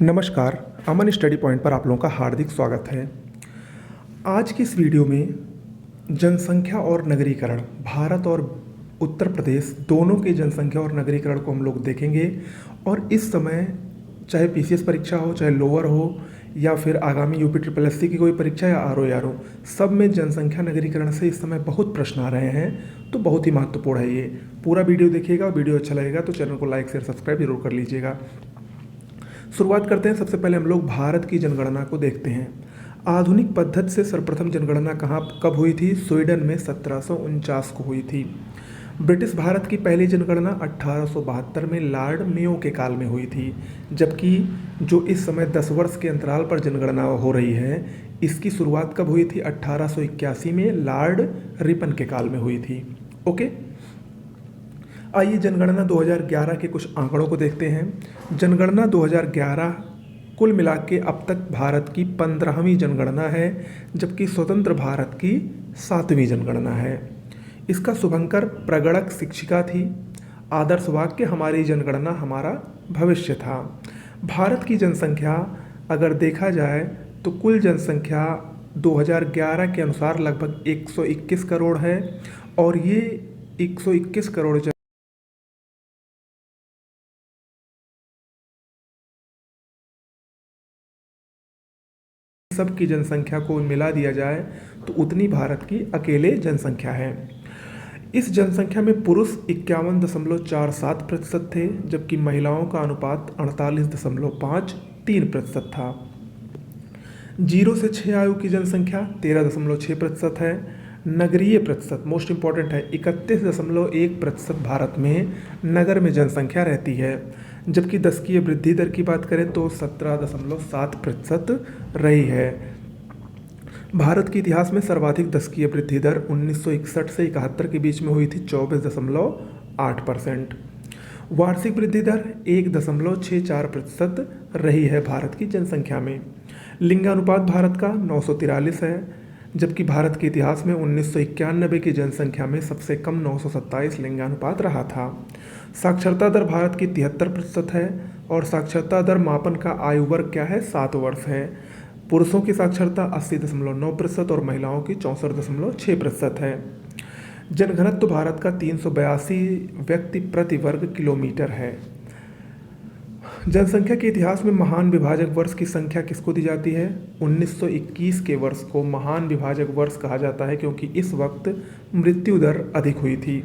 नमस्कार। अमन study point पर आप लोगों का हार्दिक स्वागत है। आज की इस वीडियो में जनसंख्या और नगरीकरण, भारत और उत्तर प्रदेश दोनों की जनसंख्या और नगरीकरण को हम लोग देखेंगे। और इस समय चाहे पीसीएस परीक्षा हो, चाहे लोअर हो, या फिर आगामी यूपी ट्रिपल एससी की कोई परीक्षा या आर ओ, सब में जनसंख्या नगरीकरण से इस समय बहुत प्रश्न आ रहे हैं। तो बहुत ही महत्वपूर्ण है ये। पूरा वीडियो देखिएगा। वीडियो अच्छा लगेगा तो चैनल को लाइक शेयर सब्सक्राइब जरूर कर लीजिएगा। शुरुआत करते हैं। सबसे पहले हम लोग भारत की जनगणना को देखते हैं। आधुनिक पद्धति से सर्वप्रथम जनगणना कहाँ कब हुई थी? स्वीडन में 1749 को हुई थी। ब्रिटिश भारत की पहली जनगणना 1872 में लॉर्ड मेयो के काल में हुई थी। जबकि जो इस समय 10 वर्ष के अंतराल पर जनगणना हो रही है, इसकी शुरुआत कब हुई थी? 1881 में लॉर्ड रिपन के काल में हुई थी। ओके, आइए जनगणना 2011 के कुछ आंकड़ों को देखते हैं। जनगणना 2011 कुल मिला के अब तक भारत की 15वीं जनगणना है, जबकि स्वतंत्र भारत की 7वीं जनगणना है। इसका शुभंकर प्रगणक शिक्षिका थी। आदर्श वाक्य हमारी जनगणना हमारा भविष्य था। भारत की जनसंख्या अगर देखा जाए तो कुल जनसंख्या 2011 के अनुसार लगभग 121 करोड़ है। और ये 121 करोड़ सबकी जनसंख्या को मिला दिया जाए तो उतनी भारत की अकेले जनसंख्या है। इस जनसंख्या में पुरुष 51.47% थे, जबकि महिलाओं का अनुपात 48.53% था। 0 से 6 आयु की जनसंख्या 13.6% है। नगरीय प्रतिशत मोस्ट इम्पॉर्टेंट है, 31.1% भारत में नगर में जनसंख्या रहती है। जबकि दशकीय वृद्धि दर की बात करें तो 17.7% रही है। भारत के इतिहास में सर्वाधिक दशकीय वृद्धि दर 1961 से 71 के बीच में हुई थी, 24.8%। वार्षिक वृद्धि दर 1.64% रही है भारत की जनसंख्या में। लिंगानुपात भारत का 943 है, जबकि भारत के इतिहास में 1991 की जनसंख्या में सबसे कम 927 लिंगानुपात रहा था। साक्षरता दर भारत की 73% है। और साक्षरता दर मापन का आयु वर्ग क्या है? 7 वर्ष है। पुरुषों की साक्षरता 80.9% और महिलाओं की 64.6% है। जनघनत्व भारत का 382 व्यक्ति प्रति वर्ग किलोमीटर है। जनसंख्या के इतिहास में महान विभाजक वर्ष की संख्या किसको दी जाती है? 1921 के वर्ष को महान विभाजक वर्ष कहा जाता है, क्योंकि इस वक्त मृत्यु दर अधिक हुई थी।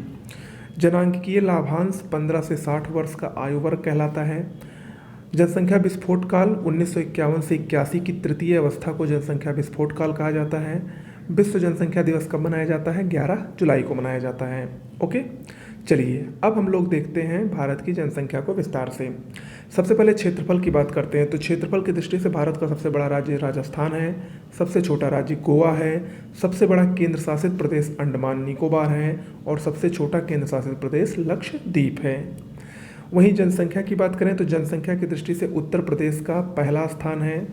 जनांकीय लाभांश 15 से 60 वर्ष का आयु वर्ग कहलाता है। जनसंख्या विस्फोट काल 1951 से 81 की तृतीय अवस्था को जनसंख्या विस्फोट काल कहा जाता है। विश्व जनसंख्या दिवस कब मनाया जाता है? 11 जुलाई को मनाया जाता है। ओके, चलिए अब हम लोग देखते हैं भारत की जनसंख्या को विस्तार से। सबसे पहले क्षेत्रफल की बात करते हैं। तो क्षेत्रफल की दृष्टि से भारत का सबसे बड़ा राज्य राजस्थान है, सबसे छोटा राज्य गोवा है, सबसे बड़ा केंद्र शासित प्रदेश अंडमान निकोबार है, और सबसे छोटा केंद्र शासित प्रदेश लक्षद्वीप है। वहीं जनसंख्या की बात करें तो जनसंख्या की दृष्टि से उत्तर प्रदेश का पहला स्थान है,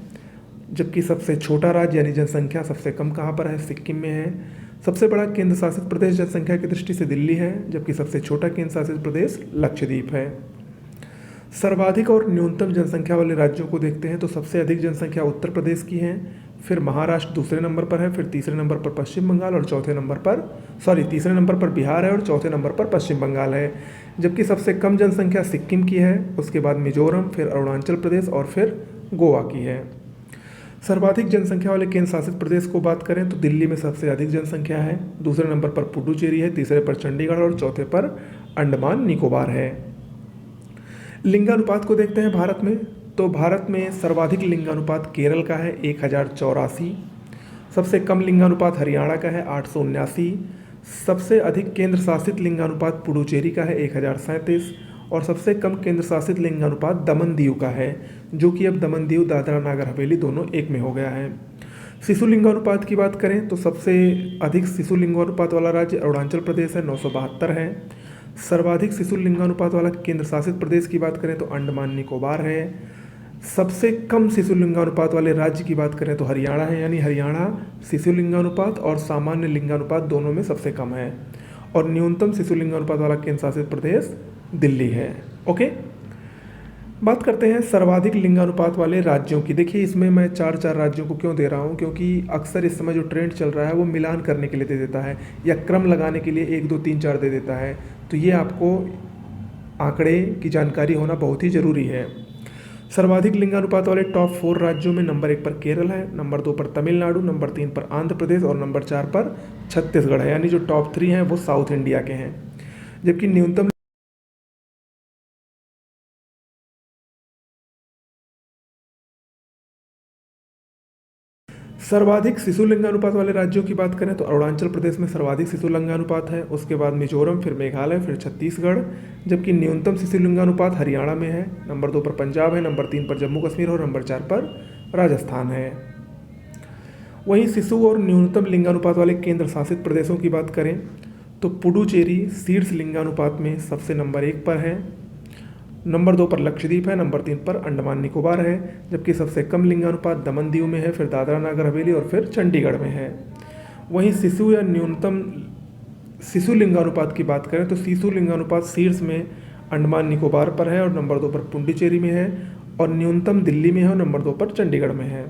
जबकि सबसे छोटा राज्य यानी जनसंख्या सबसे कम कहाँ पर है? सिक्किम में है। सबसे बड़ा केंद्र शासित प्रदेश जनसंख्या की दृष्टि से दिल्ली है, जबकि सबसे छोटा केंद्र शासित प्रदेश लक्षद्वीप है। सर्वाधिक और न्यूनतम जनसंख्या वाले राज्यों को देखते हैं तो सबसे अधिक जनसंख्या उत्तर प्रदेश की है, फिर महाराष्ट्र दूसरे नंबर पर है, फिर तीसरे नंबर पर पश्चिम बंगाल और तीसरे नंबर पर बिहार है, और चौथे नंबर पर पश्चिम बंगाल है। जबकि सबसे कम जनसंख्या सिक्किम की है, उसके बाद मिजोरम, फिर अरुणाचल प्रदेश और फिर गोवा की है। सर्वाधिक जनसंख्या वाले केंद्र शासित प्रदेश को बात करें तो दिल्ली में सबसे अधिक जनसंख्या है, दूसरे नंबर पर पुडुचेरी है, तीसरे पर चंडीगढ़ और चौथे पर अंडमान निकोबार है। लिंगानुपात को देखते हैं भारत में। तो भारत में सर्वाधिक लिंगानुपात केरल का है 1084, सबसे कम लिंगानुपात हरियाणा का है 879, सबसे अधिक केंद्र शासित लिंगानुपात पुडुचेरी का है 1037, और सबसे कम केंद्र शासित लिंगानुपात दमन दीव का है, जो कि अब दमन दीव दादरा नागर हवेली दोनों एक में हो गया है। शिशु लिंगानुपात की बात करें तो सबसे अधिक शिशु लिंगानुपात वाला राज्य अरुणाचल प्रदेश है, 972 है। सर्वाधिक शिशु लिंगानुपात वाला केंद्र शासित प्रदेश की बात करें तो अंडमान निकोबार है। सबसे कम शिशु लिंगानुपात वाले राज्य की बात करें तो हरियाणा है, यानी हरियाणा शिशु लिंगानुपात और सामान्य लिंगानुपात दोनों में सबसे कम है। और न्यूनतम शिशु लिंगानुपात वाला केंद्र शासित प्रदेश दिल्ली है। ओके, बात करते हैं सर्वाधिक लिंगानुपात वाले राज्यों की। देखिए इसमें मैं चार चार राज्यों को क्यों दे रहा हूँ, क्योंकि अक्सर इस समय जो ट्रेंड चल रहा है वो मिलान करने के लिए दे देता है या क्रम लगाने के लिए 1 2 3 4 दे देता है। तो ये आपको आंकड़े की जानकारी होना बहुत ही ज़रूरी है। सर्वाधिक लिंगानुपात वाले टॉप 4 राज्यों में नंबर 1 पर केरल है, नंबर 2 पर तमिलनाडु, नंबर 3 पर आंध्र प्रदेश और नंबर 4 पर छत्तीसगढ़ है। यानी जो टॉप 3 हैं वो साउथ इंडिया के हैं। जबकि न्यूनतम सर्वाधिक शिशु लिंगानुपात वाले राज्यों की बात करें तो अरुणाचल प्रदेश में सर्वाधिक शिशु लिंगानुपात है, उसके बाद मिजोरम, फिर मेघालय, फिर छत्तीसगढ़। जबकि न्यूनतम शिशु लिंगानुपात हरियाणा में है, नंबर 2 पर पंजाब है, नंबर 3 पर जम्मू कश्मीर और नंबर 4 पर राजस्थान है। वहीं शिशु और न्यूनतम लिंगानुपात वाले केंद्र शासित प्रदेशों की बात करें तो पुडुचेरी शीर्ष लिंगानुपात में सबसे नंबर 1 पर है, नंबर 2 पर लक्षद्वीप है, नंबर 3 पर अंडमान निकोबार है। जबकि सबसे कम लिंगानुपात दमन दीव में है, फिर दादरा नगर हवेली और फिर चंडीगढ़ में है। वहीं शिशु या न्यूनतम शिशु लिंगानुपात की बात करें तो शिशु लिंगानुपात शीर्ष में अंडमान निकोबार पर है और नंबर 2 पर पुडुचेरी में है, और न्यूनतम दिल्ली में है और नंबर 2 पर चंडीगढ़ में है।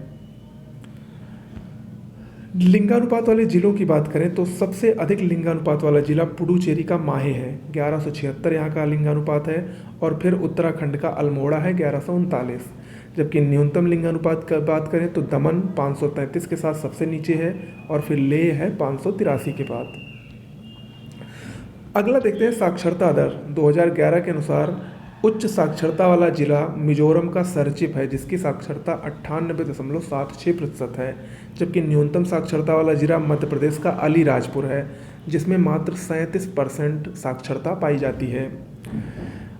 लिंगानुपात वाले जिलों की बात करें तो सबसे अधिक लिंगानुपात वाला जिला पुडुचेरी का माहे है, 1176 यहाँ का लिंगानुपात है, और फिर उत्तराखंड का अल्मोड़ा है 1139। जबकि न्यूनतम लिंगानुपात की बात करें तो दमन 533 के साथ सबसे नीचे है, और फिर लेह है 583 के बाद। अगला देखते हैं साक्षरता दर। 2011 के अनुसार उच्च साक्षरता वाला जिला मिजोरम का सरचिप है, जिसकी साक्षरता 98.76% है। जबकि न्यूनतम साक्षरता वाला जिला मध्य प्रदेश का अलीराजपुर है, जिसमें मात्र 37% साक्षरता पाई जाती है।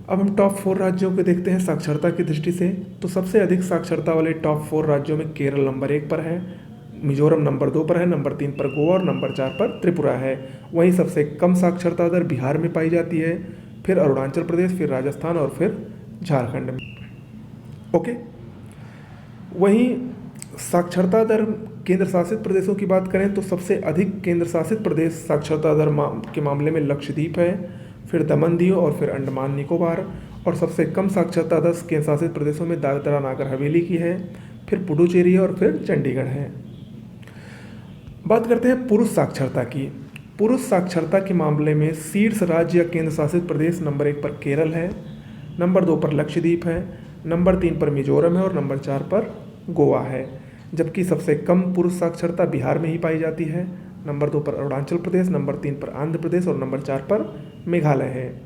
अब हम टॉप 4 राज्यों को देखते हैं साक्षरता की दृष्टि से। तो सबसे अधिक साक्षरता वाले टॉप 4 राज्यों में केरल नंबर 1 पर है, मिजोरम नंबर 2 पर है, नंबर 3 पर गोवा और नंबर 4 पर त्रिपुरा है। वहीं सबसे कम साक्षरता दर बिहार में पाई जाती है, फिर अरुणाचल प्रदेश, फिर राजस्थान और फिर झारखंड में। ओके, वहीं साक्षरता दर केंद्र शासित प्रदेशों की बात करें तो सबसे अधिक केंद्र शासित प्रदेश साक्षरता दर के मामले में लक्षद्वीप है, फिर दमन दीव और फिर अंडमान निकोबार, और सबसे कम साक्षरता दर केंद्र शासित प्रदेशों में दादरा नागर हवेली की है, फिर पुडुचेरी और फिर चंडीगढ़ है। बात करते हैं पुरुष साक्षरता की। पुरुष साक्षरता के मामले में शीर्ष राज्य या केंद्र शासित प्रदेश नंबर 1 पर केरल है, नंबर 2 पर लक्षद्वीप है, नंबर 3 पर मिजोरम है और नंबर 4 पर गोवा है। जबकि सबसे कम पुरुष साक्षरता बिहार में ही पाई जाती है, नंबर 2 पर अरुणाचल प्रदेश, नंबर 3 पर आंध्र प्रदेश और नंबर 4 पर मेघालय है।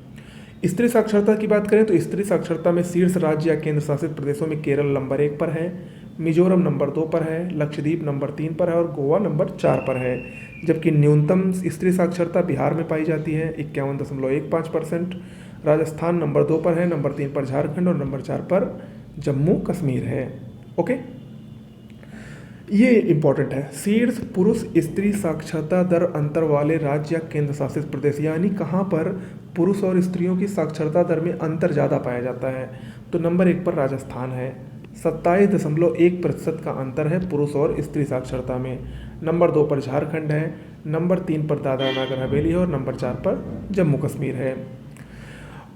स्त्री साक्षरता की बात करें तो स्त्री साक्षरता में शीर्ष राज्य या केंद्र शासित प्रदेशों में केरल नंबर 1 पर है, मिजोरम नंबर 2 पर है, लक्षद्वीप नंबर 3 पर है और गोवा नंबर 4 पर है। जबकि न्यूनतम स्त्री साक्षरता बिहार में पाई जाती है, 51.15%। राजस्थान नंबर 2 पर है, नंबर 3 पर झारखंड और नंबर 4 पर जम्मू कश्मीर है। ओके, ये इंपॉर्टेंट है। शीर्ष पुरुष स्त्री साक्षरता दर अंतर वाले राज्य या केंद्र शासित प्रदेश, यानी कहाँ पर पुरुष और स्त्रियों की साक्षरता दर में अंतर ज़्यादा पाया जाता है। तो नंबर 1 पर राजस्थान है, 27.1% का अंतर है पुरुष और स्त्री साक्षरता में। नंबर 2 पर झारखंड है, नंबर 3 पर दादरा नगर हवेली है और नंबर 4 पर जम्मू कश्मीर है।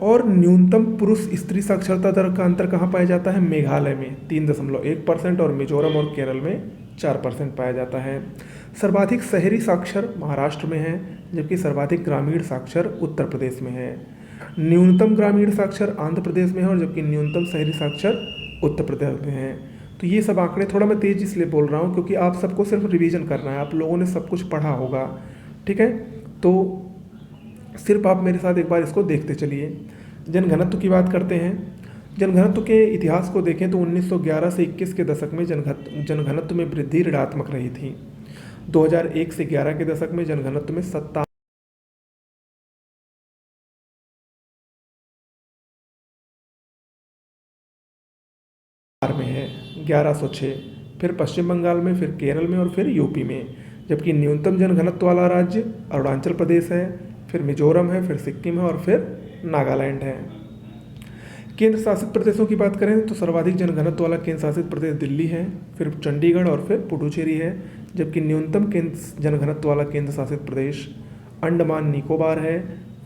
और न्यूनतम पुरुष स्त्री साक्षरता दर का अंतर कहाँ पाया जाता है? मेघालय में 3.1% और मिजोरम और केरल में 4% पाया जाता है। सर्वाधिक शहरी साक्षर महाराष्ट्र में है, जबकि सर्वाधिक ग्रामीण साक्षर उत्तर प्रदेश में है। न्यूनतम ग्रामीण साक्षर आंध्र प्रदेश में है और जबकि न्यूनतम शहरी साक्षर उत्तर प्रदेश में है। तो ये सब आंकड़े थोड़ा मैं तेज़ इसलिए बोल रहा हूँ क्योंकि आप सबको सिर्फ रिवीजन करना है, आप लोगों ने सब कुछ पढ़ा होगा, ठीक है। तो सिर्फ आप मेरे साथ एक बार इसको देखते चलिए। जनघनत्व की बात करते हैं। जनघनत्व के इतिहास को देखें तो 1911 से 21 के दशक में जनघनत्व में वृद्धि ऋणात्मक रही थी। 2001 से 11 के दशक में जनघनत्व में 57 में है 1106, फिर पश्चिम बंगाल में, फिर केरल में और फिर यूपी में। जबकि न्यूनतम जनघनत्व वाला राज्य अरुणाचल प्रदेश है, फिर मिजोरम है, फिर सिक्किम है और फिर नागालैंड है। केंद्र शासित प्रदेशों की बात करें तो सर्वाधिक जनघनत्व वाला केंद्र शासित प्रदेश दिल्ली है, फिर चंडीगढ़ और फिर पुडुचेरी है। जबकि न्यूनतम केंद्र जनघनत्व वाला केंद्र शासित प्रदेश अंडमान निकोबार है,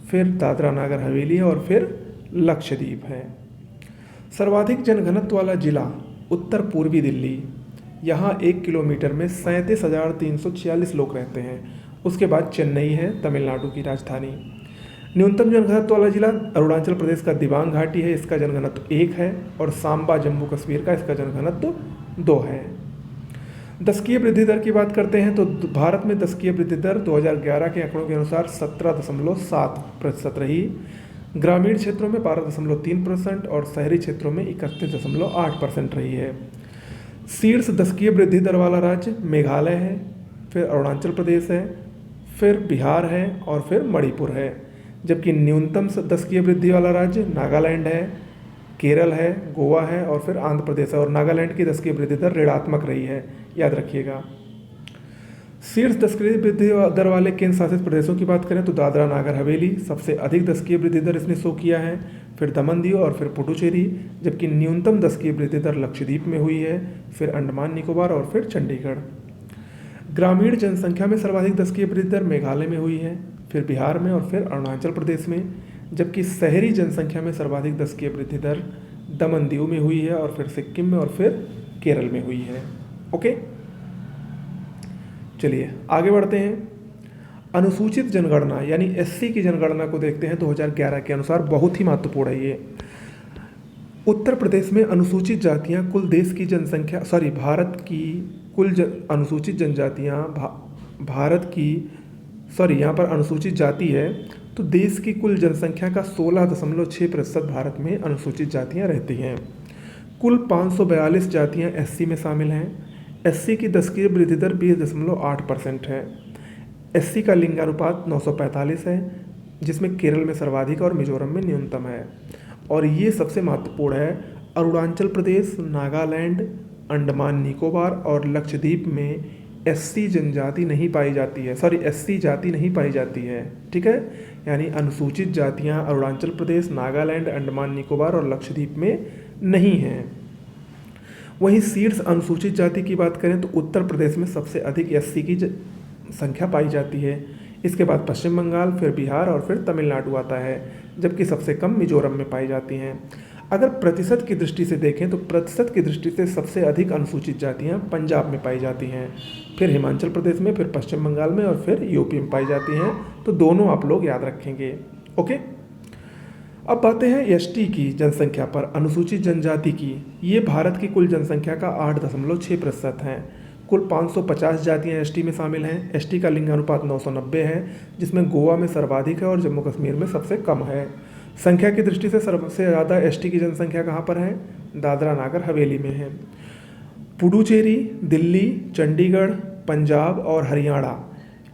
फिर दादरा नागर हवेली है और फिर लक्षद्वीप है। सर्वाधिक जनघनत्व वाला जिला उत्तर पूर्वी दिल्ली, यहाँ 1 किलोमीटर में 37,346 लोग रहते हैं। उसके बाद चेन्नई है, तमिलनाडु की राजधानी। न्यूनतम जनघनत्व वाला जिला अरुणाचल प्रदेश का दिबांग घाटी है, इसका जनघनत्व 1 है। और सांबा जम्मू कश्मीर का, इसका जनघनत्व 2 है। दशकीय वृद्धि दर की बात करते हैं तो भारत में दशकीय वृद्धि दर 2011 के आंकड़ों के अनुसार 17.7% रही। ग्रामीण क्षेत्रों में 12.3% और शहरी क्षेत्रों में 31.8% रही है। शीर्ष दशकीय वृद्धि दर वाला राज्य मेघालय है, फिर अरुणाचल प्रदेश है, फिर बिहार है और फिर मणिपुर है। जबकि न्यूनतम दशकीय वृद्धि वाला राज्य नागालैंड है, केरल है, गोवा है और फिर आंध्र प्रदेश है। और नागालैंड की दशकीय वृद्धि दर ऋणात्मक रही है, याद रखिएगा। शीर्ष दशकीय वृद्धि दर वाले केंद्र शासित प्रदेशों की बात करें तो दादरा नागर हवेली सबसे अधिक दशकीय वृद्धि दर इसने शो किया है, फिर दमन दीव और फिर पुडुचेरी। जबकि न्यूनतम दशकीय वृद्धि दर लक्षद्वीप में हुई है, फिर अंडमान निकोबार और फिर चंडीगढ़। ग्रामीण जनसंख्या में सर्वाधिक दशकीय वृद्धि दर मेघालय में हुई है, फिर बिहार में और फिर अरुणाचल प्रदेश में। जबकि शहरी जनसंख्या में सर्वाधिक दशकीय वृद्धि दर दमन दीव में हुई है और फिर सिक्किम में और फिर केरल में हुई है। ओके, चलिए आगे बढ़ते हैं। अनुसूचित जनगणना यानी एससी की जनगणना को देखते हैं 2011 के अनुसार। बहुत ही महत्वपूर्ण है ये। उत्तर प्रदेश में अनुसूचित जातियां कुल देश की जनसंख्या भारत की कुल अनुसूचित जनजातियां भारत की यहाँ पर अनुसूचित जाति है तो देश की कुल जनसंख्या का 16.6% भारत में अनुसूचित जातियां रहती हैं। कुल 542 जातियां एससी में शामिल हैं। एससी की दशकीय वृद्धि दर 20.8% है। एससी का लिंगानुपात 945 है, जिसमें केरल में सर्वाधिक और मिजोरम में न्यूनतम है। और ये सबसे महत्वपूर्ण है, अरुणाचल प्रदेश, नागालैंड, अंडमान निकोबार और लक्षद्वीप में एससी जनजाति नहीं पाई जाती है, एससी जाति नहीं पाई जाती है। ठीक है, यानी अनुसूचित जातियां अरुणाचल प्रदेश, नागालैंड, अंडमान निकोबार और लक्षद्वीप में नहीं हैं। वहीं शीर्ष अनुसूचित जाति की बात करें तो उत्तर प्रदेश में सबसे अधिक एससी की संख्या पाई जाती है। इसके बाद पश्चिम बंगाल, फिर बिहार और फिर तमिलनाडु आता है, जबकि सबसे कम मिजोरम में पाई जाती हैं। अगर प्रतिशत की दृष्टि से देखें तो प्रतिशत की दृष्टि से सबसे अधिक अनुसूचित जातियां पंजाब में पाई जाती हैं, फिर हिमाचल प्रदेश में, फिर पश्चिम बंगाल में और फिर यूपी में पाई जाती हैं। तो दोनों आप लोग याद रखेंगे। ओके, अब बातें हैं एसटी की जनसंख्या पर, अनुसूचित जनजाति की। ये भारत की कुल जनसंख्या का 8.6% है। कुल 550 जातियां एसटी में शामिल हैं। एसटी का लिंगानुपात 990 है, जिसमें गोवा में सर्वाधिक है और जम्मू कश्मीर में सबसे कम है। संख्या की दृष्टि से सबसे ज़्यादा एसटी की जनसंख्या कहाँ पर है? दादरा नागर हवेली में है। पुडुचेरी, दिल्ली, चंडीगढ़, पंजाब और हरियाणा,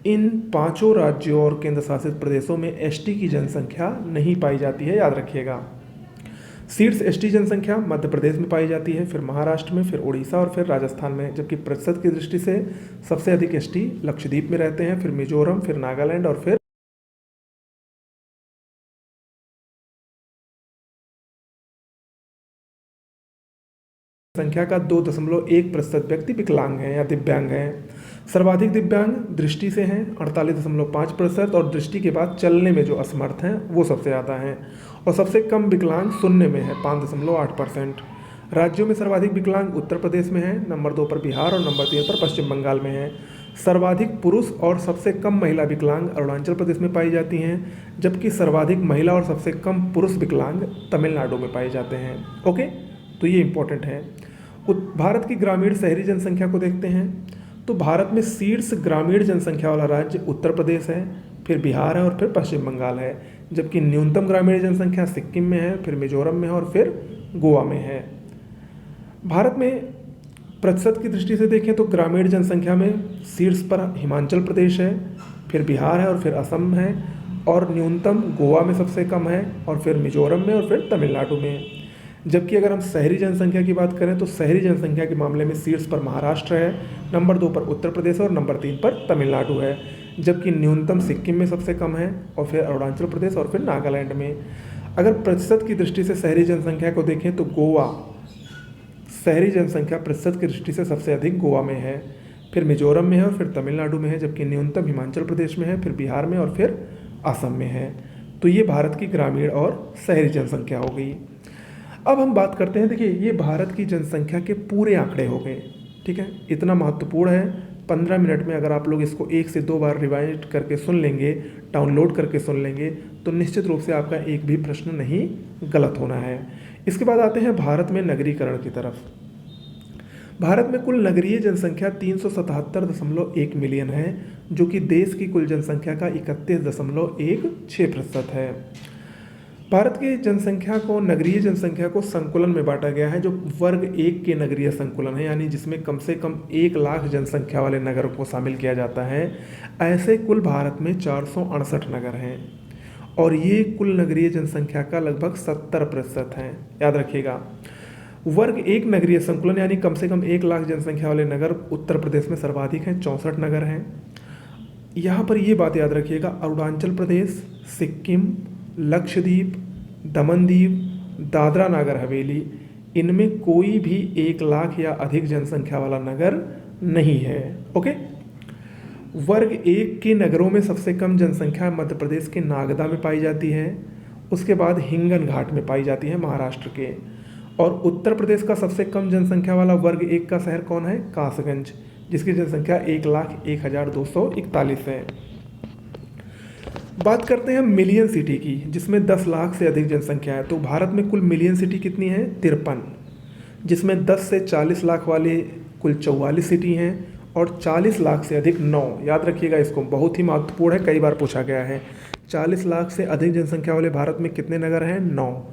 इन 5 राज्यों और केंद्र शासित प्रदेशों में एसटी की जनसंख्या नहीं पाई जाती है, याद रखिएगा। शीर्ष एसटी जनसंख्या मध्य प्रदेश में पाई जाती है, फिर महाराष्ट्र में, फिर उड़ीसा और फिर राजस्थान में। जबकि प्रतिशत की दृष्टि से सबसे अधिक एसटी लक्षद्वीप में रहते हैं, फिर मिजोरम, फिर नागालैंड और फिर संख्या का 2.1% व्यक्ति विकलांग हैं या दिव्यांग हैं। सर्वाधिक दिव्यांग दृष्टि से हैं 48.5% और दृष्टि के बाद चलने में जो असमर्थ हैं वो सबसे ज़्यादा हैं। और सबसे कम विकलांग सुनने में है 5.8%। राज्यों में सर्वाधिक विकलांग उत्तर प्रदेश में है, नंबर 2 पर बिहार और नंबर 3 पर पश्चिम बंगाल में है। सर्वाधिक पुरुष और सबसे कम महिला विकलांग अरुणाचल प्रदेश में पाई जाती हैं, जबकि सर्वाधिक महिला और सबसे कम पुरुष विकलांग तमिलनाडु में पाए जाते हैं। ओके, तो ये इंपॉर्टेंट है। भारत की ग्रामीण शहरी जनसंख्या को देखते हैं तो भारत में शीर्ष ग्रामीण जनसंख्या वाला राज्य उत्तर प्रदेश है, फिर बिहार है और फिर पश्चिम बंगाल है। जबकि न्यूनतम ग्रामीण जनसंख्या सिक्किम में है, फिर मिजोरम में है और फिर गोवा में है। भारत में प्रतिशत की दृष्टि से देखें तो ग्रामीण जनसंख्या में शीर्ष पर हिमाचल प्रदेश है, फिर बिहार है और फिर असम है, और न्यूनतम गोवा में सबसे कम है और फिर मिजोरम में और फिर तमिलनाडु में। जबकि अगर हम शहरी जनसंख्या की बात करें तो शहरी जनसंख्या के मामले में शीर्ष पर महाराष्ट्र है, नंबर 2 पर उत्तर प्रदेश और नंबर 3 पर तमिलनाडु है। जबकि न्यूनतम सिक्किम में सबसे कम है और फिर अरुणाचल प्रदेश और फिर नागालैंड में। अगर प्रतिशत की दृष्टि से शहरी जनसंख्या को देखें तो गोवा शहरी जनसंख्या प्रतिशत की दृष्टि से सबसे अधिक गोवा में है, फिर मिजोरम में है और फिर तमिलनाडु में है। जबकि न्यूनतम हिमाचल प्रदेश में है, फिर बिहार में और फिर असम में है। तो ये भारत की ग्रामीण और शहरी जनसंख्या हो गई। अब हम बात करते हैं, देखिए ये भारत की जनसंख्या के पूरे आंकड़े हो गए, ठीक है, इतना महत्वपूर्ण है। 15 मिनट में अगर आप लोग इसको 1 से 2 बार रिवाइज करके सुन लेंगे, डाउनलोड करके सुन लेंगे, तो निश्चित रूप से आपका एक भी प्रश्न नहीं गलत होना है। इसके बाद आते हैं भारत में नगरीकरण की तरफ। भारत में कुल नगरीय जनसंख्या 377.1 मिलियन है, जो कि देश की कुल जनसंख्या का 31.16% है। भारत की जनसंख्या को, नगरीय जनसंख्या को संकुलन में बांटा गया है, जो वर्ग 1 के नगरीय संकुलन है, यानी जिसमें कम से कम 1 लाख जनसंख्या वाले नगरों को शामिल किया जाता है। ऐसे कुल भारत में 468 नगर हैं और ये कुल नगरीय जनसंख्या का लगभग 70% है। याद रखिएगा, वर्ग 1 नगरीय संकुलन यानी कम से कम 1 लाख जनसंख्या वाले नगर उत्तर प्रदेश में सर्वाधिक हैं, 64 नगर हैं। यहाँ पर ये बात याद रखिएगा, अरुणाचल प्रदेश, सिक्किम, लक्षद्वीप, दमन दीव, दादरा नागर हवेली, इनमें कोई भी 1 लाख या अधिक जनसंख्या वाला नगर नहीं है। ओके, वर्ग 1 के नगरों में सबसे कम जनसंख्या मध्य प्रदेश के नागदा में पाई जाती है, उसके बाद हिंगन घाट में पाई जाती है महाराष्ट्र के। और उत्तर प्रदेश का सबसे कम जनसंख्या वाला वर्ग 1 का शहर कौन है? कासगंज, जिसकी जनसंख्या 1,01,241 है। बात करते हैं मिलियन सिटी की, जिसमें 10 लाख से अधिक जनसंख्या है। तो भारत में कुल मिलियन सिटी कितनी है? 53, जिसमें 10 से 40 लाख वाले कुल 44 सिटी हैं और 40 लाख से अधिक 9। याद रखिएगा इसको, बहुत ही महत्वपूर्ण है, कई बार पूछा गया है। 40 लाख से अधिक जनसंख्या वाले भारत में कितने नगर हैं? 9।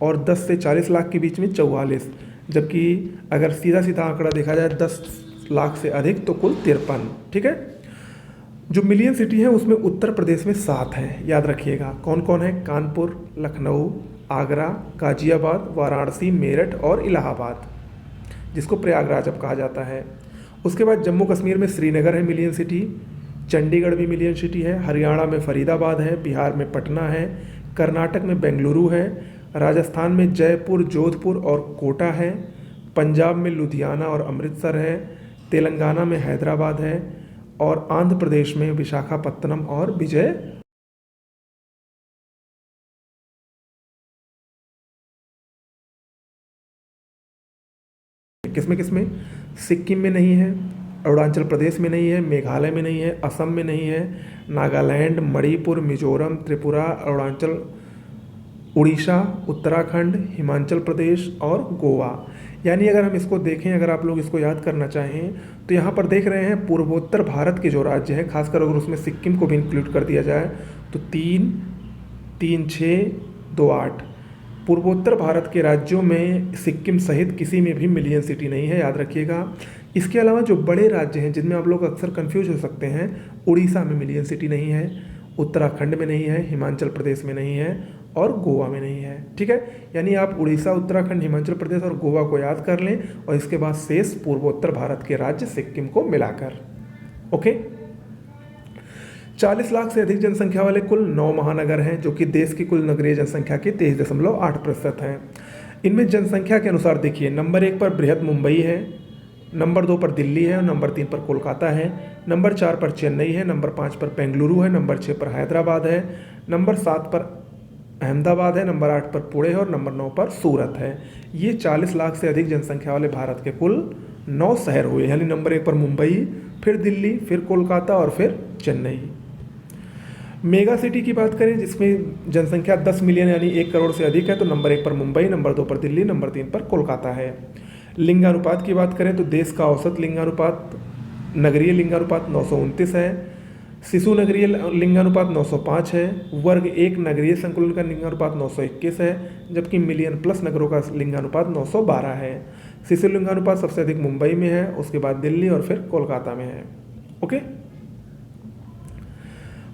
और 10 से 40 लाख के बीच में 44, जबकि अगर सीधा सीधा आंकड़ा देखा जाए 10 लाख से अधिक तो कुल 53। ठीक है, जो मिलियन सिटी है उसमें उत्तर प्रदेश में 7 हैं। याद रखिएगा कौन कौन है? कानपुर, लखनऊ, आगरा, गाजियाबाद, वाराणसी, मेरठ और इलाहाबाद, जिसको प्रयागराज अब कहा जाता है। उसके बाद जम्मू कश्मीर में श्रीनगर है मिलियन सिटी, चंडीगढ़ भी मिलियन सिटी है, हरियाणा में फरीदाबाद है, बिहार में पटना है, कर्नाटक में बेंगलुरु है, राजस्थान में जयपुर, जोधपुर और कोटा है, पंजाब में लुधियाना और अमृतसर है, तेलंगाना में हैदराबाद है और आंध्र प्रदेश में विशाखापत्तनम और विजय। किसमें किसमें? सिक्किम में नहीं है, अरुणाचल प्रदेश में नहीं है, मेघालय में नहीं है, असम में नहीं है, नागालैंड, मणिपुर, मिजोरम, त्रिपुरा, अरुणाचल, उड़ीसा, उत्तराखंड, हिमाचल प्रदेश और गोवा। यानी अगर हम इसको देखें, अगर आप लोग इसको याद करना चाहें तो यहाँ पर देख रहे हैं पूर्वोत्तर भारत के जो राज्य हैं, खासकर अगर उसमें सिक्किम को भी इंक्लूड कर दिया जाए तो 3, 3, 6, 2, 8 पूर्वोत्तर भारत के राज्यों में सिक्किम सहित किसी में भी मिलियन सिटी नहीं है। याद रखिएगा। इसके अलावा जो बड़े राज्य हैं जिनमें आप लोग अक्सर कंफ्यूज हो सकते हैं, उड़ीसा में मिलियन सिटी नहीं है, उत्तराखंड में नहीं है, हिमाचल प्रदेश में नहीं है और गोवा में नहीं है। ठीक है, यानी आप उड़ीसा, उत्तराखंड, हिमाचल प्रदेश और गोवा को याद कर लें और इसके बाद शेष पूर्वोत्तर भारत के राज्य सिक्किम को मिलाकर। ओके, 40 लाख से अधिक जनसंख्या वाले कुल 9 महानगर हैं, जो कि देश की कुल नगरीय जनसंख्या के 23.8% हैं। इनमें जनसंख्या के अनुसार देखिए, नंबर 1 पर बृहद मुंबई है, नंबर 2 पर दिल्ली है और नंबर 3 पर कोलकाता है, नंबर 4 पर चेन्नई है, नंबर 5 पर बेंगलुरु है, नंबर 6 पर हैदराबाद है, नंबर 7 पर अहमदाबाद है, नंबर 8 पर पुणे है और नंबर 9 पर सूरत है। ये 40 लाख से अधिक जनसंख्या वाले भारत के कुल 9 शहर हुए, यानी नंबर 1 पर मुंबई, फिर दिल्ली, फिर कोलकाता और फिर चेन्नई। मेगा सिटी की बात करें जिसमें जनसंख्या 10 मिलियन यानी 1 करोड़ से अधिक है, तो नंबर 1 पर मुंबई, नंबर 2 पर दिल्ली, नंबर 3 पर कोलकाता है। लिंगानुपात की बात करें तो देश का औसत लिंगानुपात, नगरीय लिंगानुपात 929 है, शिशु नगरीय लिंगानुपात 905 है, वर्ग 1 नगरीय संकुलन का लिंगानुपात 921 है, जबकि मिलियन प्लस नगरों का लिंगानुपात 912 है। शिशु लिंगानुपात सबसे अधिक मुंबई में है, उसके बाद दिल्ली और फिर कोलकाता में है। ओके,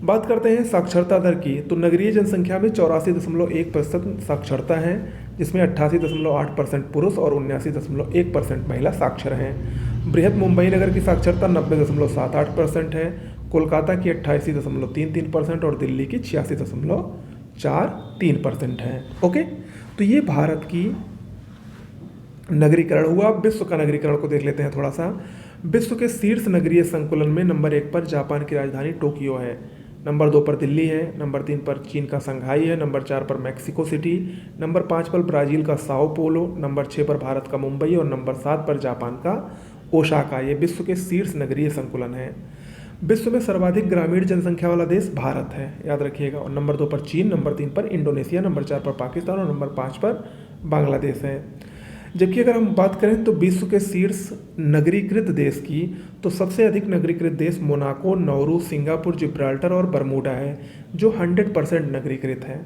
बात करते हैं साक्षरता दर की। तो नगरीय जनसंख्या में 84.1% साक्षरता है, जिसमें 88.8% पुरुष और 79.1% महिला साक्षर हैं। बृहद मुंबई नगर की साक्षरता 90.78% है, कोलकाता की 88.33% और दिल्ली की 86.43% है। ओके, तो ये भारत की नगरीकरण हुआ। विश्व का नगरीकरण को देख लेते हैं थोड़ा सा। विश्व के शीर्ष नगरीय संकुलन में नंबर 1 पर जापान की राजधानी टोक्यो है, नंबर 2 पर दिल्ली है, नंबर 3 पर चीन का संघाई है, नंबर 4 पर मैक्सिको सिटी, नंबर 5 पर ब्राज़ील का साओ पोलो, नंबर 6 पर भारत का मुंबई और नंबर 7 पर जापान का ओसाका। ये विश्व के शीर्ष नगरीय संकुलन है। विश्व में सर्वाधिक ग्रामीण जनसंख्या वाला देश भारत है, याद रखिएगा। और नंबर 2 पर चीन, नंबर 3 पर इंडोनेशिया, नंबर 4 पर पाकिस्तान और नंबर 5 पर बांग्लादेश है। जबकि अगर हम बात करें तो विश्व के शीर्ष नगरीकृत देश की, तो सबसे अधिक नगरीकृत देश मोनाको, नाउरू, सिंगापुर, जिब्राल्टर और बरमूडा है, जो 100% नगरीकृत है।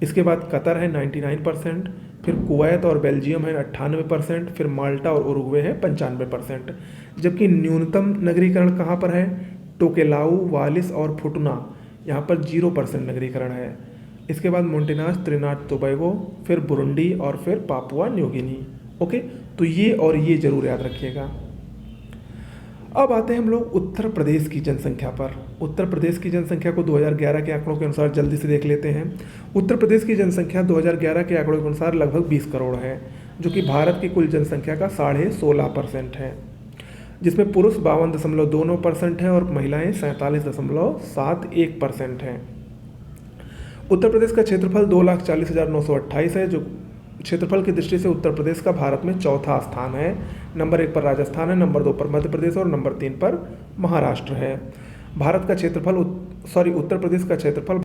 इसके बाद कतर है 99%, फिर कुवैत और बेल्जियम है 98%, फिर माल्टा और उरुग्वे है 95%। जबकि न्यूनतम नगरीकरण कहाँ पर है? टोकेलाऊ, वालिस और फुटना, यहाँ पर 0% नगरीकरण है। इसके बाद मोन्टेनास, त्रिनाद टोबैगो, फिर बुरुंडी और फिर पापुआ न्यू गिनी। ओके, तो ये और ये जरूर याद रखिएगा। अब आते हैं हम लोग उत्तर प्रदेश की जनसंख्या पर। उत्तर प्रदेश की जनसंख्या को 2011 के आंकड़ों के अनुसार जल्दी से देख लेते हैं। उत्तर प्रदेश की जनसंख्या 2011 के आंकड़ों के अनुसार लगभग 20 करोड़ है, जो कि भारत की कुल जनसंख्या का 16.5% है, जिसमें पुरुष 52.29% है और महिलाएं 47.71% हैं। उत्तर प्रदेश का क्षेत्रफल 2,40,928 है, जो क्षेत्रफल की दृष्टि से उत्तर प्रदेश का भारत में चौथा स्थान है। नंबर 1 पर राजस्थान है, नंबर 2 पर मध्य प्रदेश और नंबर 3 पर महाराष्ट्र है। भारत का क्षेत्रफल उत्तर प्रदेश का क्षेत्रफल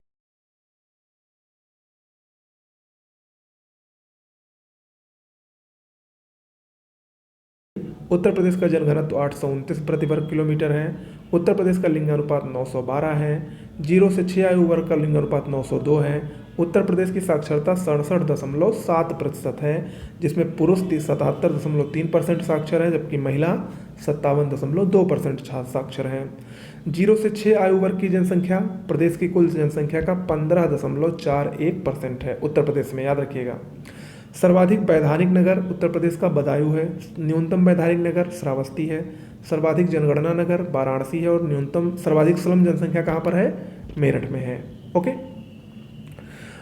उत्तर प्रदेश का जनघनत्व 829 प्रति वर्ग किलोमीटर है। उत्तर प्रदेश का लिंगानुपात 912 है। 0 से 6 आयु वर्ग का लिंगानुपात 902 है। उत्तर प्रदेश की साक्षरता 67.7% है, जिसमें पुरुष 77.3% साक्षर है, जबकि महिला 57.2% साक्षर है। 0 से 6 आयु वर्ग की जनसंख्या प्रदेश की कुल जनसंख्या का 15.41% है उत्तर प्रदेश में, याद रखिएगा। सर्वाधिक वैधानिक नगर उत्तर प्रदेश का बदायूं है। न्यूनतम वैधानिक नगर श्रावस्ती है। सर्वाधिक जनगणना नगर वाराणसी है और न्यूनतम सर्वाधिक स्लम जनसंख्या कहाँ पर है? मेरठ में है। ओके,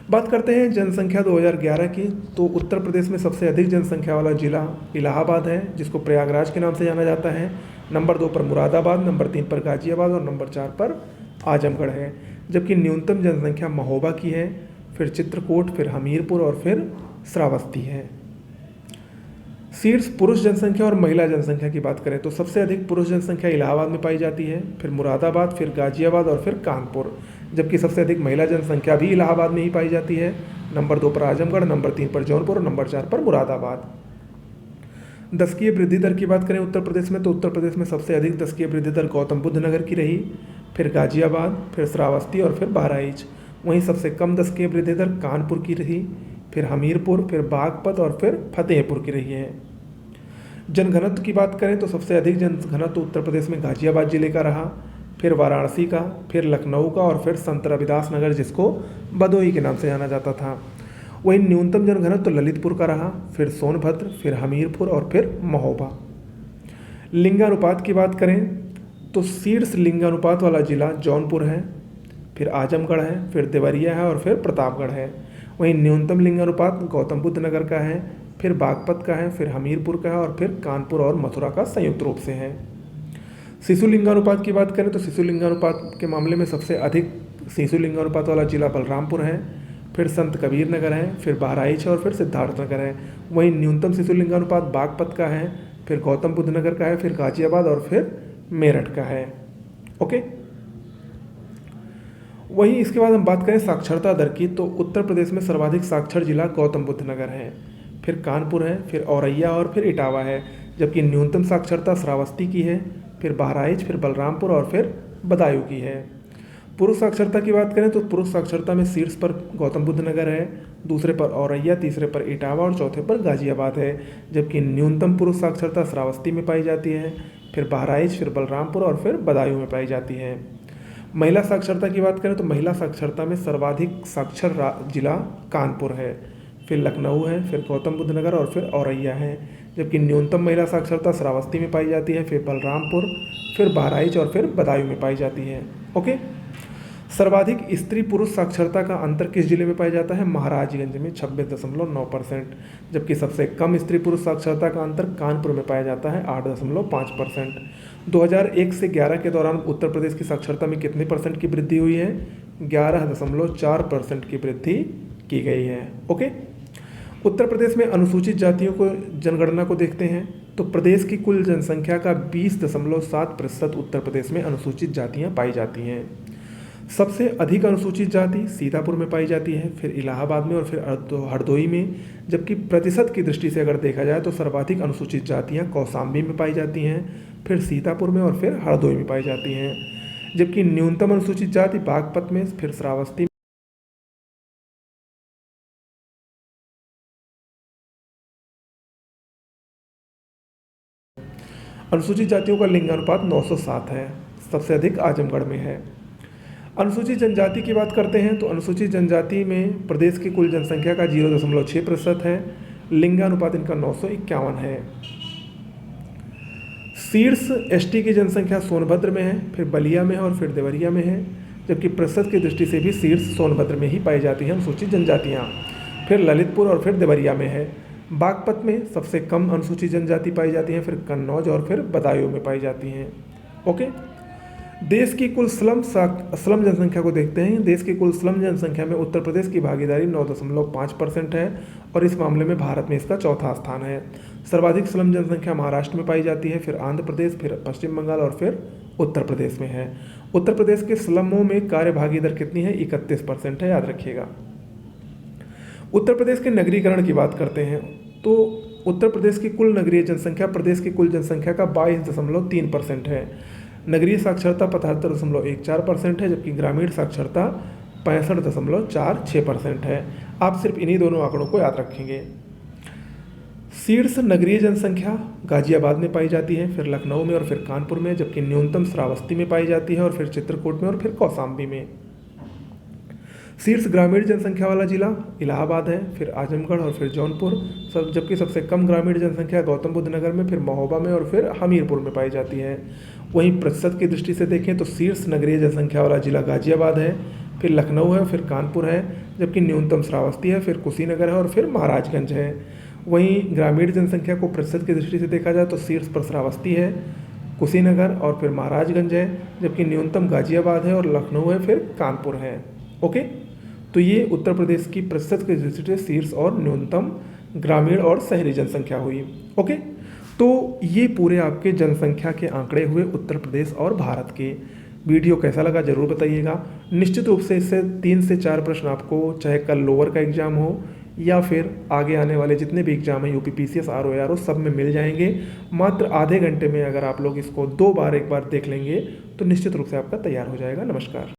बात करते हैं जनसंख्या 2011 की। तो उत्तर प्रदेश में सबसे अधिक जनसंख्या वाला जिला इलाहाबाद है, जिसको प्रयागराज के नाम से जाना जाता है। नंबर 2 पर मुरादाबाद, नंबर 3 पर गाजियाबाद और नंबर 4 पर आजमगढ़ है। जबकि न्यूनतम जनसंख्या महोबा की है, फिर चित्रकूट, फिर हमीरपुर और फिर श्रावस्ती है। शीर्ष पुरुष जनसंख्या और महिला जनसंख्या की बात करें तो सबसे अधिक पुरुष जनसंख्या इलाहाबाद में पाई जाती है, फिर मुरादाबाद, फिर गाजियाबाद और फिर कानपुर। जबकि सबसे अधिक महिला जनसंख्या भी इलाहाबाद में ही पाई जाती है। नंबर 2 पर आजमगढ़, नंबर 3 पर जौनपुर और नंबर 4 पर मुरादाबाद। दशकीय वृद्धि दर की बात करें उत्तर प्रदेश में तो उत्तर प्रदेश में सबसे अधिक दशकीय वृद्धि दर गौतम बुद्ध नगर की रही, फिर गाजियाबाद, फिर श्रावस्ती और फिर बहराइच। वहीं सबसे कम दशकीय वृद्धि दर कानपुर की रही, फिर हमीरपुर, फिर बागपत और फिर फतेहपुर की रही है। जनघनत्व की बात करें तो सबसे अधिक जनघनत्व उत्तर प्रदेश में गाजियाबाद जिले का रहा, फिर वाराणसी का, फिर लखनऊ का और फिर संत रविदास नगर, जिसको भदोही के नाम से जाना जाता था। वहीं न्यूनतम जनघनत्व ललितपुर का रहा, फिर सोनभद्र, फिर हमीरपुर और फिर महोबा। लिंगानुपात की बात करें तो शीर्ष लिंगानुपात वाला जिला जौनपुर है, फिर आजमगढ़ है, फिर देवरिया है और फिर प्रतापगढ़ है। वहीं न्यूनतम लिंगानुपात गौतम बुद्ध नगर का है, फिर बागपत का है, फिर हमीरपुर का है और फिर कानपुर और मथुरा का संयुक्त रूप से है। शिशु लिंगानुपात की बात करें तो शिशु लिंगानुपात के मामले में सबसे अधिक शिशु लिंगानुपात वाला जिला बलरामपुर है, फिर संत कबीर नगर है, फिर बहराइच है और फिर सिद्धार्थ नगर है। वहीं न्यूनतम शिशु लिंगानुपात बागपत का है, फिर गौतम बुद्ध नगर का है, फिर गाजियाबाद और फिर मेरठ का है। ओके, वहीं इसके बाद हम बात करें साक्षरता दर की तो उत्तर प्रदेश में सर्वाधिक साक्षर जिला गौतम बुद्ध नगर है, फिर कानपुर है, फिर औरैया और फिर इटावा है। जबकि न्यूनतम साक्षरता श्रावस्ती की है, फिर बहराइच, फिर बलरामपुर और फिर बदायूं की है। पुरुष साक्षरता की बात करें तो पुरुष साक्षरता में शीर्ष पर गौतम बुद्ध नगर है, दूसरे पर औरैया, तीसरे पर इटावा और चौथे पर गाजियाबाद है। जबकि न्यूनतम पुरुष साक्षरता श्रावस्ती में पाई जाती है, फिर बहराइच, फिर बलरामपुर और फिर बदायूं में पाई जाती है। महिला साक्षरता की बात करें तो महिला साक्षरता में सर्वाधिक साक्षर जिला कानपुर है, फिर लखनऊ है, फिर गौतम बुद्ध नगर और फिर औरैया है। जबकि न्यूनतम महिला साक्षरता श्रावस्ती में पाई जाती है, फिर बलरामपुर, फिर बहराइच और फिर बदायूं में पाई जाती है। ओके, सर्वाधिक स्त्री पुरुष साक्षरता का अंतर किस जिले में पाया जाता है? महाराजगंज में 26.9%। जबकि सबसे कम स्त्री पुरुष साक्षरता का अंतर कानपुर में पाया जाता है 8.5%। 2001 से 11 के दौरान उत्तर प्रदेश की साक्षरता में कितने परसेंट की वृद्धि हुई है? 11.4% की वृद्धि की गई है। ओके, उत्तर प्रदेश में अनुसूचित जातियों को जनगणना को देखते हैं तो प्रदेश की कुल जनसंख्या का 20.7% उत्तर प्रदेश में अनुसूचित जातियां पाई जाती हैं। सबसे अधिक अनुसूचित जाति सीतापुर में पाई जाती है, फिर इलाहाबाद में और फिर हरदोई में। जबकि प्रतिशत की दृष्टि से अगर देखा जाए तो सर्वाधिक अनुसूचित जातियां कौशाम्बी में पाई जाती हैं, फिर सीतापुर में और फिर हरदोई में पाई जाती हैं। जबकि न्यूनतम अनुसूचित जाति बागपत में, फिर श्रावस्ती। अनुसूचित जातियों का लिंगानुपात 907 है, सबसे अधिक आजमगढ़ में है। अनुसूचित जनजाति की बात करते हैं तो अनुसूचित जनजाति में प्रदेश की कुल जनसंख्या का 0.6% है। लिंगानुपात इनका 951 है। शीर्ष एसटी की जनसंख्या सोनभद्र में है, फिर बलिया में है और फिर देवरिया में है। जबकि प्रतिशत की दृष्टि से भी शीर्ष सोनभद्र में ही पाई जाती हैं अनुसूचित जनजातियाँ, फिर ललितपुर और फिर देवरिया में है। बागपत में सबसे कम अनुसूचित जनजाति पाई जाती हैं, फिर कन्नौज और फिर बदायूं में पाई जाती हैं। ओके, देश की कुल स्लम जनसंख्या को देखते हैं। देश की कुल स्लम जनसंख्या में उत्तर प्रदेश की भागीदारी 9.5% है और इस मामले में भारत में इसका चौथा स्थान है। सर्वाधिक स्लम जनसंख्या महाराष्ट्र में पाई जाती है, फिर आंध्र प्रदेश, फिर पश्चिम बंगाल और फिर उत्तर प्रदेश में है। उत्तर प्रदेश के स्लमों में कार्य भागीदारी कितनी है? 31% है, याद रखिएगा। उत्तर प्रदेश के नगरीकरण की बात करते हैं तो उत्तर प्रदेश की कुल नगरीय जनसंख्या प्रदेश की कुल जनसंख्या का 22.3% है। नगरीय साक्षरता 75.14% है, जबकि ग्रामीण साक्षरता 65.46% है। आप सिर्फ इन्हीं दोनों आंकड़ों को याद रखेंगे। शीर्ष नगरीय जनसंख्या गाजियाबाद में पाई जाती है, फिर लखनऊ में और फिर कानपुर में। जबकि न्यूनतम श्रावस्ती में पाई जाती है और फिर चित्रकूट में और फिर कौशाम्बी में। शीर्ष ग्रामीण जनसंख्या वाला जिला इलाहाबाद है, फिर आजमगढ़ और फिर जौनपुर। जबकि सबसे कम ग्रामीण जनसंख्या गौतम बुद्ध नगर में, फिर महोबा में और फिर हमीरपुर में पाई जाती है। वहीं प्रतिशत की दृष्टि से देखें तो शीर्ष नगरीय जनसंख्या वाला जिला गाजियाबाद है, फिर लखनऊ है, फिर कानपुर है। जबकि न्यूनतम श्रावस्ती है, फिर कुशीनगर है और फिर महाराजगंज है। वहीं ग्रामीण जनसंख्या को प्रतिशत की दृष्टि से देखा जाए तो शीर्ष पर श्रावस्ती है, कुशीनगर और फिर महाराजगंज है। जबकि न्यूनतम गाजियाबाद है और लखनऊ है, फिर कानपुर है। ओके, तो ये उत्तर प्रदेश की प्रतिशत की दृष्टि से शीर्ष और न्यूनतम ग्रामीण और शहरी जनसंख्या हुई। ओके, तो ये पूरे आपके जनसंख्या के आंकड़े हुए उत्तर प्रदेश और भारत के। वीडियो कैसा लगा ज़रूर बताइएगा। निश्चित रूप से इससे 3 से 4 प्रश्न आपको, चाहे कल लोअर का एग्जाम हो या फिर आगे आने वाले जितने भी एग्जाम हैं यूपी पीसीएस आरओ सब में मिल जाएंगे। मात्र आधे घंटे में अगर आप लोग इसको 2 बार एक बार देख लेंगे तो निश्चित रूप से आपका तैयार हो जाएगा। नमस्कार।